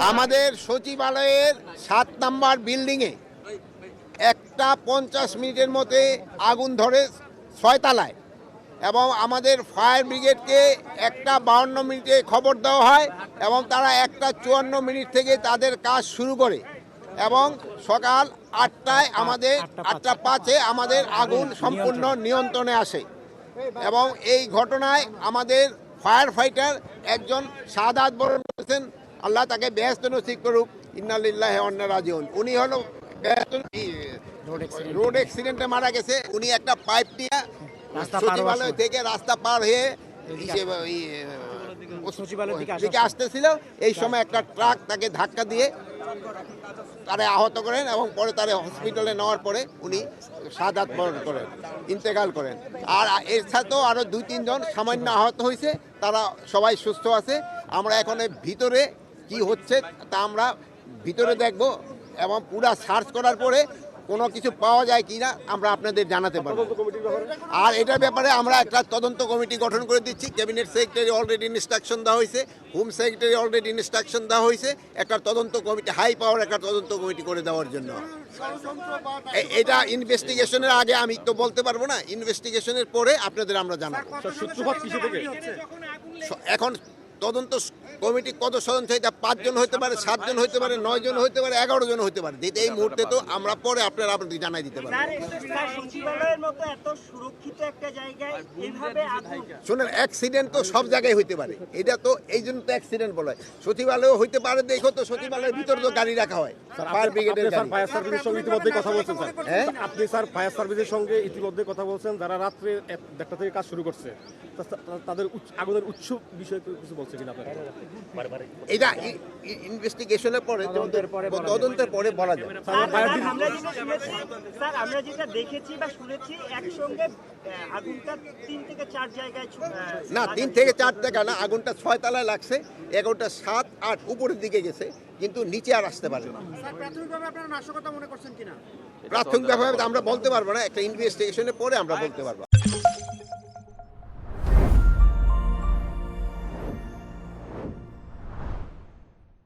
আমাদের সচিবালয়ের 7 নম্বর বিল্ডিংয়ে একটা 50 মিনিটের মধ্যে আগুন ধরে 6 তলায় এবং আমাদের ফায়ার ব্রিগেডকে একটা 52 মিনিটে খবর দেওয়া হয় এবং তারা একটা 54 মিনিট থেকে তাদের কাজ শুরু করে এবং সকাল 8টায় আমাদের 8:05 আমাদের আগুন সম্পূর্ণ নিয়ন্ত্রণে আসে এবং এই ঘটনায় আমাদের ফায়ার ফাইটার একজন শাহাদাত বরণ করেছেন। আল্লাহ তাকে বেহেশত নসিব করুক। ইন্না লিল্লাহি ওয়া ইন্না রাজিউন। উনি হলো রোড অ্যাক্সিডেন্টে মারা গেছে। উনি একটা পাইপ নিয়ে সচিবালয় থেকে রাস্তা পার হয়ে দিকে আসতেছিল। এই সময় একটা ট্রাক তাকে ধাক্কা দিয়ে তারা আহত করেন এবং পরে তারা হসপিটালে নেওয়ার পরে উনি শাহাদাত বরণ করেন, ইন্তেকাল করেন। আর এর সাথেও আরও 2-3 জন সামান্য আহত হয়েছে, তারা সবাই সুস্থ আছে। আমরা এখন ভিতরে কি হচ্ছে তা আমরা ভিতরে দেখব এবং পুরা সার্চ করার পরে কোনো কিছু পাওয়া যায় কি না আমরা আপনাদের জানাতে পারবো। আর এটার ব্যাপারে আমরা একটা তদন্ত কমিটি গঠন করে দিচ্ছি। ক্যাবিনেট সেক্রেটারি অলরেডি ইনস্ট্রাকশন দেওয়া হয়েছে, হোম সেক্রেটারি অলরেডি ইনস্ট্রাকশন দেওয়া হয়েছে একটা তদন্ত কমিটি, হাই পাওয়ার একটা তদন্ত কমিটি করে দেওয়ার জন্য। এটা ইনভেস্টিগেশনের আগে আমি তো বলতে পারবো না, ইনভেস্টিগেশনের পরে আপনাদের আমরা জানাবো। এখন তদন্ত কমিটি কত সদস্য, এটা 5 জন হতে পারে, 7 জন হতে পারে, 9 জন হতে পারে, 11 জন হতে পারে। এই মুহূর্তে তো আমরা পরে আপনারা জানাই দিতে পারবেন। শুনেন, অ্যাক্সিডেন্ট তো সব জায়গায় হইতে পারে, এটা তো এই জন্য তো অ্যাক্সিডেন্ট বলা হয়। সচিবালয় হইতে পারে, দেখো তো সচিবালয়ের ভিতরে তো গাড়ি রাখা হয় ফায়ার ব্রিগেডের গাড়ি। ফায়ার সার্ভিসের সঙ্গে ইতিমধ্যে কথা বলছেন স্যার। হ্যাঁ, আপনি স্যার ফায়ার সার্ভিসের সঙ্গে ইতিমধ্যে কথা বলছেন, যারা রাত্রে 1টা থেকে কাজ শুরু করছে, তাদের আগুনের উৎস বিষয়ে কিছু বলছে কিনা আপনারা? এটা ইনভেস্টিগেশনের পরে, তদন্তের পরে বলা যায়। স্যার, আমরা যেটা দেখেছি বা শুনেছি একসঙ্গে আগুনটা 3 থেকে 4 জায়গায় না, 3 থেকে 4 টাকা না, আগুনটা 6 তলায় লাগছে, 11টা 7, 8 উপরের দিকে গেছে, কিন্তু নিচে আর আসতে পারে না। প্রাথমিকভাবে আপনারা নাশকতা মনে করছেন কিনা? প্রাথমিকভাবে আমরা বলতে পারবো না, একটা ইনভেস্টিগেশনের পরে আমরা বলতে পারবো।